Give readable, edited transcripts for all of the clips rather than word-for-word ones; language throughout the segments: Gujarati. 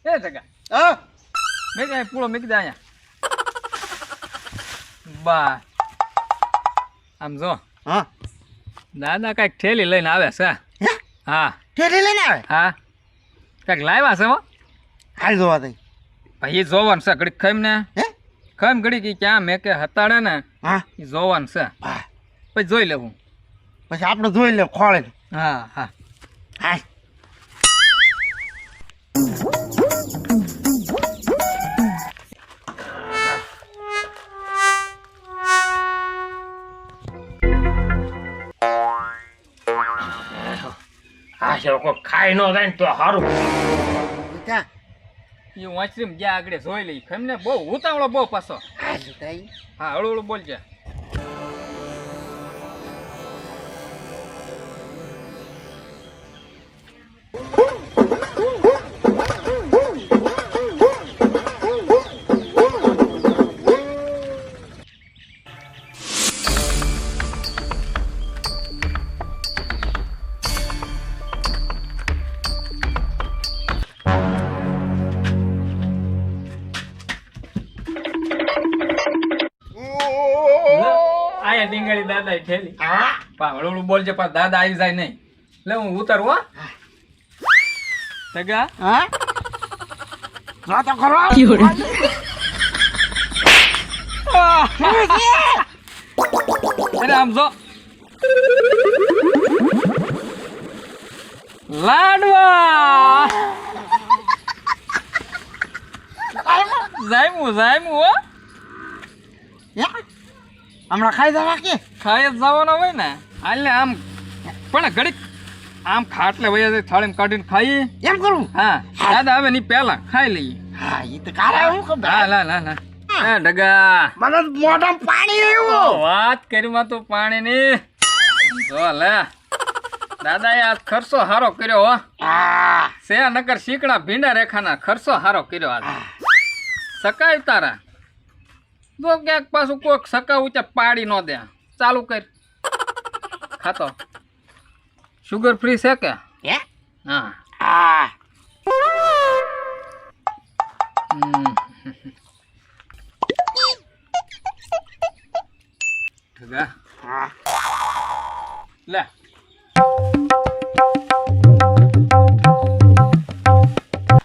એ જગા હા મેં કઈ પૂળો મૂકી દે અહીંયા બા આમ જો હા દાદા કઈક ઠેલી લઈને આવે છે હે હા ઠેલી લઈને આવે હા કઈક લાવ્યા છે હો હાલ જોવા દઈ ભાઈ એ જોવાનું છે ઘડીક ખાઈમ ને હે ખાઈમ ઘડીક ઈ ક્યાં મેં કે હતાડે ને હા એ જોવાનું છે હા પછી જોઈ લેવું પછી આપણે જોઈ લે ખોળે હા હા હા આ છે કોઈ ખાઈ ન જાય ને તો સારું. ક્યાં એ વાંચરીમ જ્યાં આગળ જોઈ લઈ ખાઈમ ને બહુ ઉતાવળો બહુ પાછો હાલ તાઈ હા હળું હળું બોલજે આયા ડીંગળી દાદા ઠેલી હા પા હળું બોલજે પા દાદા આવી જાય નહીં લે હું ઉતારું હો સગા હા જો તો ખરો અરે આમ જો લાડવા જાયમું હો હમણાં ખાઈ જવા કે ખાઈ જ જવાનો હોય ને હાલ ને આમ પણ ઘડીક આમ ખાટલે વયા થાળીમાં કાઢીને ખાઈએ એમ કરું હા દાદા હવે ની પહેલા ખાઈ લઈએ હા એ તો કારે હું ખબર હા લા લા લા એ ડગા મને મોઢામાં પાણી આવ્યું વાત કરીમાં તો પાણી ની જો લે દાદાએ આજ ખર્ચો હારો કર્યો હો હા સે નકર શીકડા ભીંડા રેખાના ખર્ચો હારો કર્યો આજ સકાય તારા જો ક્યાંક પાછું કોઈક સકા ઊંચા પાડી ન દે ચાલુ કર ખાતો શુગર ફ્રી છે કે હે હા હા ઠગા હા લે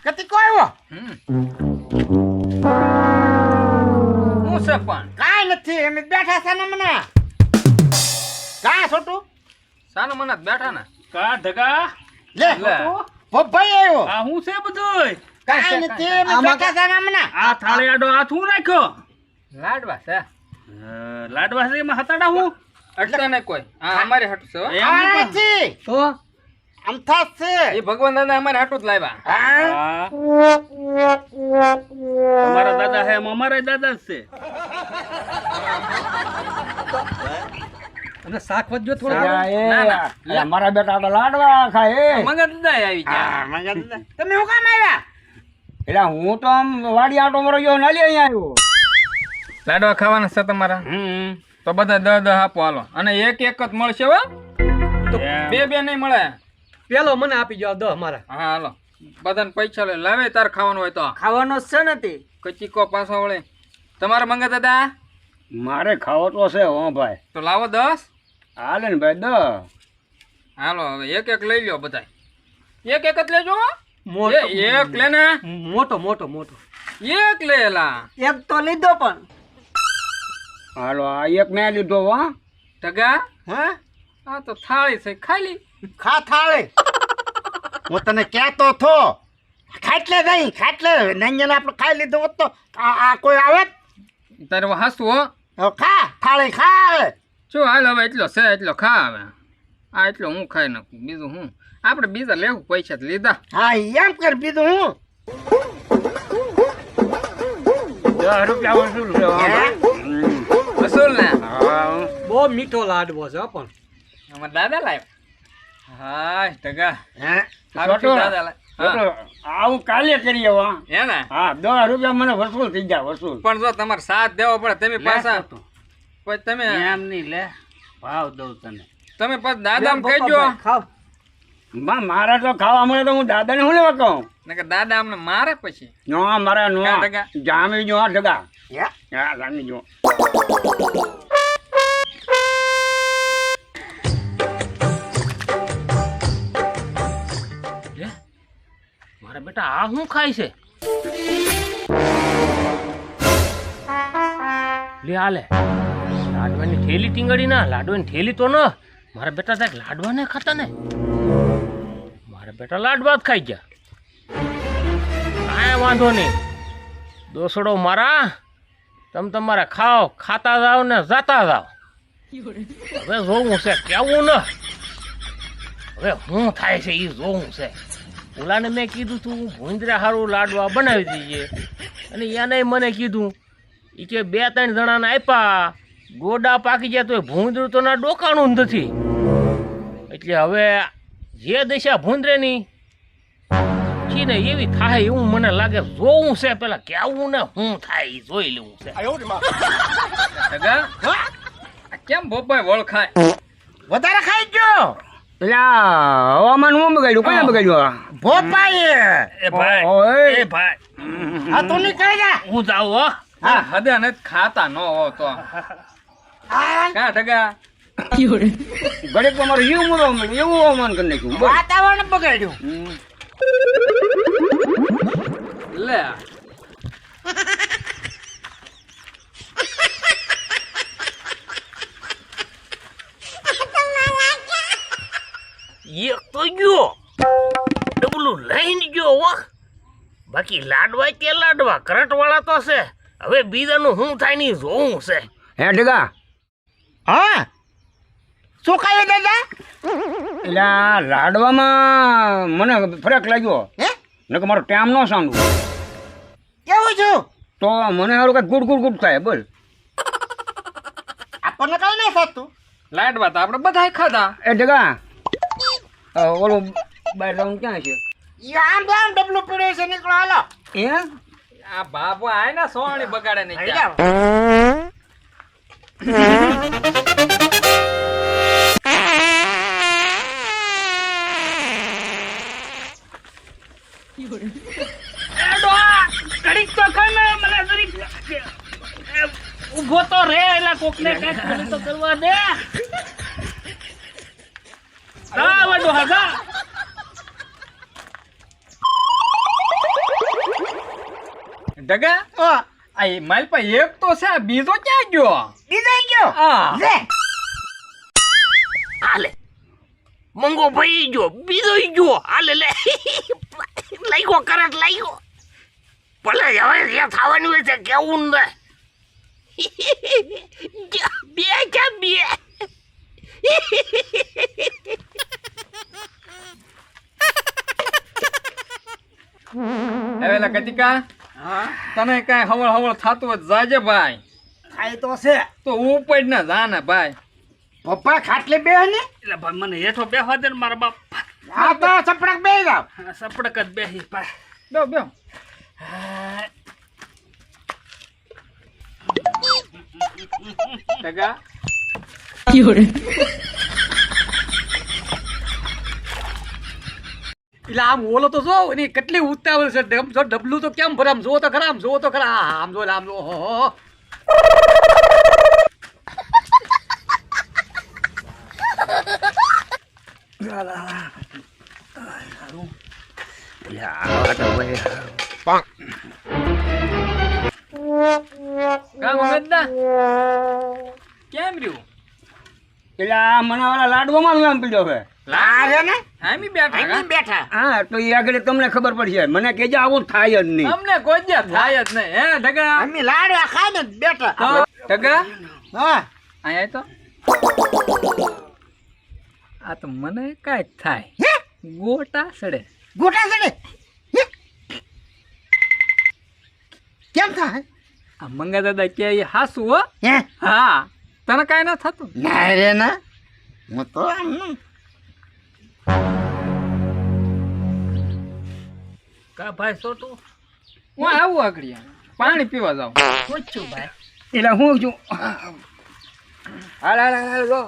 કતી કોઈ આવ્યો હું છે પણ કાંઈ નથી અમે બેઠા છે ને મને કાં છોટું સાનો મને બેઠા ને કા ઢગા લે લે. પપ્પાઈ આવ્યો આ હું છે બધુંય કાંઈ નથી અમે બેઠા છે ને મને આ થાળી આડો હાથ હું નાખ્યો લાડવા છે લાડવા છે એમાં હતાડા હું અટતા નહીં કોઈ હા અમારે હાટું છે હો. એમ આ નહીં નથી તો અમથા જ છે એ ભગવાન દાદા અમારે હાટું જ લાવ્યા હા હા. તમારા દાદા છે એમ અમારા દાદા જ છે અને શાક વધજો ના, ના. લે. મારા બેટા તો લાડવા ખાય મગજ દાદા આવી ગયા હા, મજા જ નહીં. તમે હું કામ આવ્યા એટલે હું તો આમ વાડી આટો મરો ગયો નાલી અહીંયા આવ્યો લાડવા ખાવાના છે તમારા તો બધા 10 આપો હાલો અને એક જ મળશે હો તો બે નહીં મળે પેલો મને આપી જાવ 10 મારા હા હાલો બધાને પૈસા લે લાવે તાર ખાવાનું હોય તો ખાવાનો છે ને તે કચીકો પાછો વળે તમારા મંગા દાદા મારે ખાવો તો છે હો ભાઈ તો લાવો 10 હાલે ને ભાઈ 10 હાલો હવે એક લઈ લ્યો બધા એક જ લેજો હો. મોટો એક લે ને મોટો મોટો મોટો એક લેલા એક તો લીધો પણ હાલો આ એક મેં લીધો હો ટગા હા આ તો થાળી છે ખાલી ખા થાળે હું તને કહેતો થો ખાટલે નહીં ખાટલે નંજન આપણે ખાઈ લીધું હોત તો આ કોઈ આવે તારે હાસું હો હવે ખા થાળી ખા હવે શું હાલ હવે એટલો છે એટલો ખા હવે આ એટલો હું ખાઈ નાખું બીજું હું આપણે બીજા લેવું પૈસા તો લીધા હા એમ કર બીજું હું 10 રૂપિયા વસૂલ છે હો ભાઈ. વસૂલ ને હા. બહુ મીઠો લાડવો છે પણ અમારા દાદા લાવ્યા હા ટગા હે સારું છોટો. દાદા લાવ્યા તો આવું કાલે કરીએ હો હે ને હા 10 રૂપિયા મને વસૂલ થઈ જાય વસૂલ પણ જો તમારે સાથ દેવો પડે તમે પાછા પછી તમે એમ નહીં લે ભાવ દઉં તને. તમે પછી દાદાને કહેજો ખાવ મારે તો ખાવા મળે તો હું દાદાને શું લેવા કહું? નકર દાદા અમને મારે પછી નો મારે નો ક્યાં ટકા? જામી જો ટકા હે? હા જામી જો. લે મારા બેટા આ શું ખાય છે? લે આ લે લાડવાની થેલી ટીંગડી ના લાડવાની થેલી તો ન મારા બેટા સાહેબ લાડવા ને ખાતા ને મારા બેટા લાડવા જ ખાઈ ગયા. કાંઈ વાંધો નહીં દોસડો મારા તમે તમારે ખાઓ ખાતા જાઓ ને જાતા જાઓ. હવે જોવું છે કેવું ને હવે શું થાય છે એ જોવું છે. ઓલાને મેં કીધું તું ભૂંદરા હારું લાડવા બનાવી દઈએ અને એને મને કીધું એ કે 2-3 જણાને આપ્યા ગોડા પાકી ગયા તો ભૂંદરું તો ના ડોકાણું જ નથી. એટલે હવે જે દિશા ભૂંદરેની છે ને એવી થાય એવું મને લાગે. જોવું છે પેલા કેવું ને શું થાય એ જોઈ લેવું છે. ટકા આ કેમ બોપાય વળખાય? વધારે ખાઈ ગયો એટલે હવામાન હું બગાડ્યું કોને બગાડ્યું? ભોપાઈએ. એ ભાઈ ઓય. એ ભાઈ હા તું નીકળી જા. હું જાઉં હો. હા હદે નથી ખાતા ન હો તો કા ટકા ઘડીક તમારું એવું મોડો એવું હવામાન કરી નાખ્યું બોલ. વાતાવરણ બગાડ્યું હમ. લે એક તો ગયો ડબલું લઈને ગયો હો. બાકી લાડવા કે લાડવા કરંટ વાળા તો છે. હવે બીજાનું શું થાય ને ઈ જોવું છે. હે ઢગા હા શું ખાયું દાદા એટલે આ લાડવામાં મને ફરક લાગ્યો હે નકર મારો ટાઈમ ન સાંભળું કેવું છું તો મને સારું કઈ ગુડ ગુડ ગુડ થાય બોલ. આપણને કઈ નહીં થતું લાડવા તો આપણે બધાય ખાધા. એ ઢગા ઓલું બહાર જવાનું ક્યાં છે? ઈ આમ ડબલું પીડ્યું છે નીકળો હાલો એ આ બાપુ આય ને સોણી બગાડે નહીં લઈ ક્યાં. જાઓ. ઘડીક તો ખાય ને મને જરીક ઊભો તો રે એટલે કોકને કાંઈક ખાલી તો કરવા દે. જા વાડો હા જા. ટકા ઓ આ મારી પાસે એક તો છે, આ બીજો ક્યાં ગયો? બીજો ગયો હા લે હાલે મંગો ભાઈ ગયો બીજો ગયો હાલે લે લાગ્યો કરંટ લાગ્યો. ભલે હવે જે થવાનું હોય છે કેવું ને બે ક્યાં બે હવે લા કતિકા તને કાંઈ હવળ હવળ થતું હોય તો જાજે ભાઈ. ખાય તો છે તો ઉપર ને જા ને ભાઈ. પપ્પા ખાટલે બે ને એટલે ભાઈ મને હેઠો બેહવા દે ને મારા બાપ. આ તો ચપડક બે જાવ સપડક જ બેહી ભાઈ. બેહો બેહો. ટકા એટલે આમ ઓલો તો જો એની કેટલી ઉતાવળ છે ડબલું તો કેમ ભરે આમ જોવો તો ખરા આમ જો ઓહો. કામ ગદ્દા કેમ રહ્યું? એટલે આ મને ઓલા લાડવામાં નામ પીડ્યો હવે. આ રે ને આમી બેઠા અહીં કા? બેઠા હા તો એ આગળ તમને ખબર પડશે મને કેજે આવું થાય જ નહીં. અમને કોઈ જ થાય જ નહીં. હે ઢગા અમે લાડવા ખાય ને બેઠા તો ઢગા હા અહીંયા તો આ તો મને કાંઈક થાય. હે ગોટા સડે. ગોટા સડે હે? કેમ થાય આ મંગા દાદા કે એ હાસુ હો. હે હા તને કાંઈ ન થતું. ના રે ના હું તો આમ કા ભાઈ સોટું હું આવું આગળ પાણી પીવા જાઉં. પૂછ્યું ભાઈ એટલે હું છું હાલ હાલ હાલ જો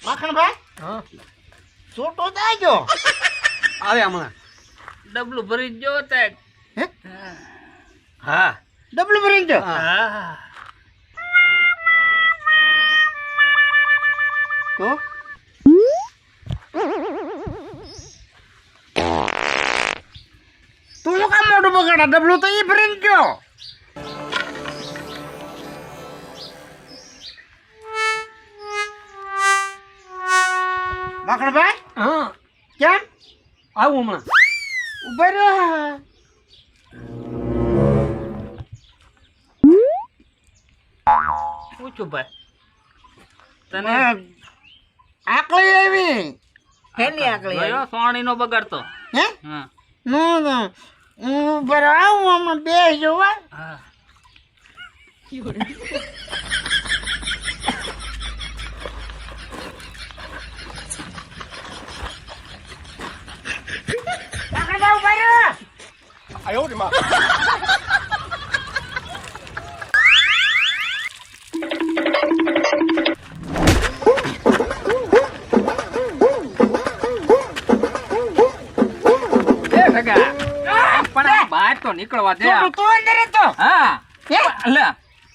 માખણભાઈ હા છોટો દેજો. આવે હમણાં ડબલું ભરી જો તાક. હા ડબલું ભરી જો. હા તો તું શું કામ મોઢું બગાડા? ડબલું તો ઈ ભરીને ગયો. માખણભાઈ હા કેમ આવું હમણાં ઉભા રહ્યો? પૂછું ભાઈ તને આકલી આવી. હેની આકલી આવી? ગયો સોણીનો બગાડતો. હે? હા નો નો હું ઉપર આવું હમણાં બે જોવા. હા માખણભાઈ ઉભા રહ્યો. એ ભગા પણ આ બહાર તો નીકળવા દે. છોટું તું અંદર હતો. હા હે? લે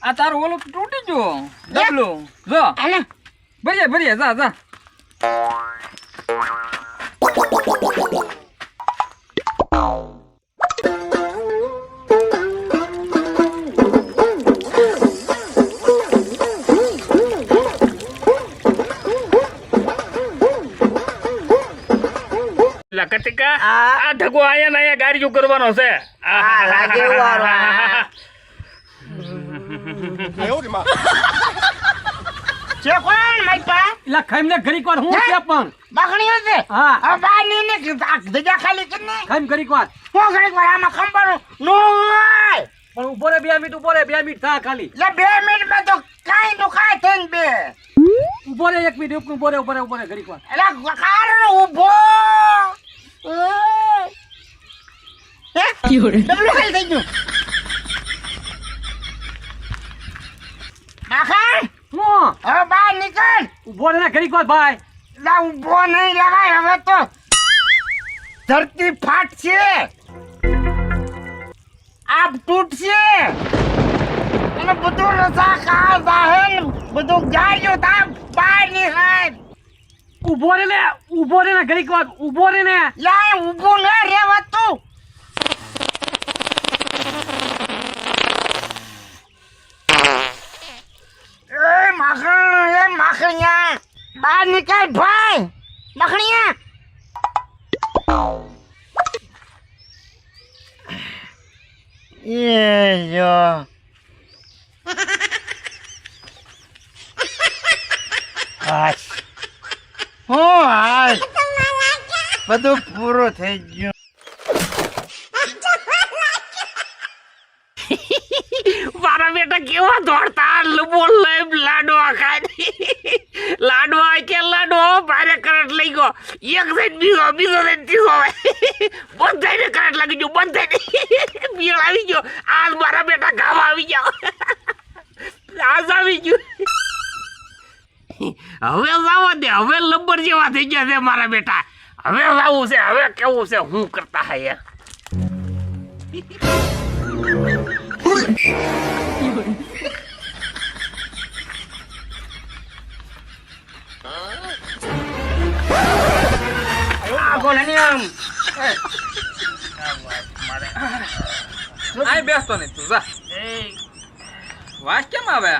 આ તારું ઓલું તૂટી ગયું ડબલું જો હાલે. ભરીએ ભરીએ જા જા. કતિકા આ ઢગો આયા ને આયા ગાડીઓ કરવાનો છે. હા, લાગે વારો. છે કોણ માઈપા? એટલે ખાઈને ઘડીક વાર હું છે પણ માખણી હશે? હા હવે બહાર લઈને આ જગ્યા ખાલી કરીને ખાઈને ઘડીક વાર હું ઘડીક વાર આમાં ખંભાળું. નો હોય. પણ ઉભો રે 2 મિનિટ ઉભો રે 2 મિનિટ થા ખાલી લે 2 મિનિટમાં તો કાંઈ નું કાંઈ થઈને બે. ઉભો રે 1 મિનિટ ઉભો રે ઘડીક વાર એટલે કારનો ઊભો. ઓય. હે? ડબલું ખાલી થઈ ગયું. માખણ હું હવે બહાર નીકળ. ઉભો રે ને ઘડીક વાર ભાઈ લા ઊભો નહીં રહેવાય હવે તો ધરતી ફાટશે, આપ તૂટશે અને બધું રસા ખા જાહે ને બધું ગાળ્યો તા બહાર નીકળ. ઉભો રે ને ઘડીક વાર ઉભો રે ને લા ઊભો ન રહેવાતું. એ માખણિયા બહાર નીકળ ભાઈ. માખણિયા એ જો હાશ હું હાશ બધું પૂરું થઈ ગયું. મારા બેટા કેવા દોડતા બોલ લાડવા ખાય. લાડવા કે લાડવા ભારે કરંટ લઈ ગયો. એક સાઈડ બીજો સાઈડ ત્રીજો બધાને કરંટ લાગી ગયો. બધાને બીળ આવી ગયો. આજ મારા બેટા ગામ આવી ગયો. આજ આવી ગયું. હવે જાવા દે. હવે લબ્બર જેવા થઈ ગયા છે મારા બેટા. હવે જાવું છે. હવે કેવું છે હું કરતા હે યાર. આય બેસતો નહીં તું જા. વાસ કેમ આવે?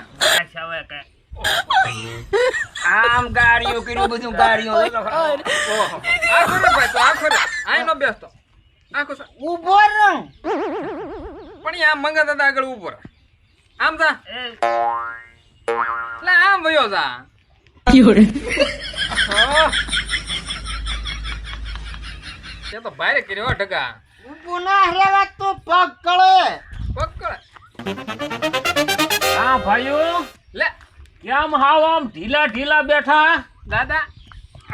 આમ ગાડીઓ કર્યું બધું ગાડીઓ ઓહો આખો રે ભાઈ તો આખો રે આય નો બેસતો આખો ઊભો રહો. પણ આમ મંગા દાદા આગળ ઉભો રહે. આમ જા લે આમ વયો જા. ઓહ. તે તો ભારે કર્યો ઢગા. ઊભું ના રહેવાતું પગ કળે. પકડ હા ભાઈઓ લે કેમ હાવ આમ ઢીલા ઢીલા બેઠા? દાદા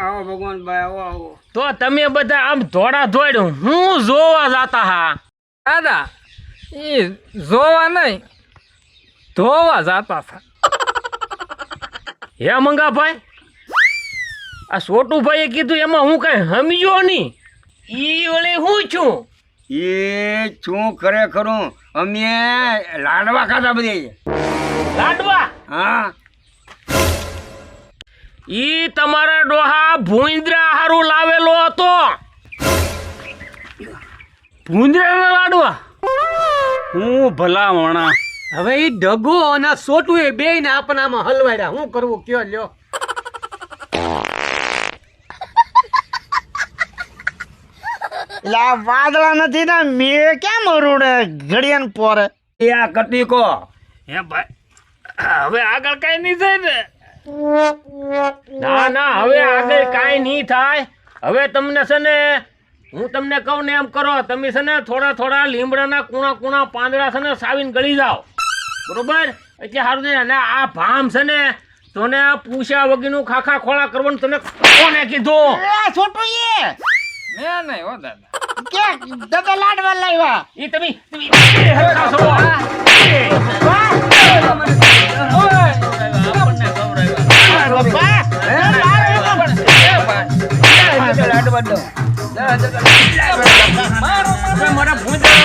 આવો ભગવાનભાઈ આવો આવો. તો તમે બધા આમ ધોળા ધોડ હું જોવા જાતા હા દાદા એ જોવા નહીં ધોવા જાતા હતા. હે મંગાભાઈ આ છોટુભાઈએ કીધું એમાં હું કઈ સમજ્યો નહીં ઈ ઓલે હું છું એ શું ખરેખર અમે લાડવા ખાધા બધી. લાડવા હા ઈ તમારા ડોહા ભૂંદરા હારું લાવેલો હતો ભૂંદરાના લાડવા હું ભલા વણા. હવે એ ડગો અને આ સોટું એ બે ને આપણને આમાં હલવાડ્યા શું કરવું કયો લ્યો. એટલે આ વાદળા નથી ને મેં કેમ અરુડે ઘડિયાને પોરે એ આ કટીકો હે ભાઈ હવે આગળ કઈ નહીં થાય ને ના ના હવે આગળ કાંઈ નહીં થાય હવે તમને છે ને હું તમને કહું ને એમ કરો તમે છે ને થોડા થોડા લીમડાના કૂણા કૂણા પાંદડા છે ને સાવીને ગળી જાઓ બરોબર એટલે સારું ને અને આ ભામ છે ને તને પૂછ્યા વગરનું ખાખા ખોળા કરવાનું તને કોને કીધું છોટું એ મેં નહીં હો દાદા. કે દાદા લાડવા લાવ્યા એ તમે હરખા છો. બાપા મારા ભૂંજા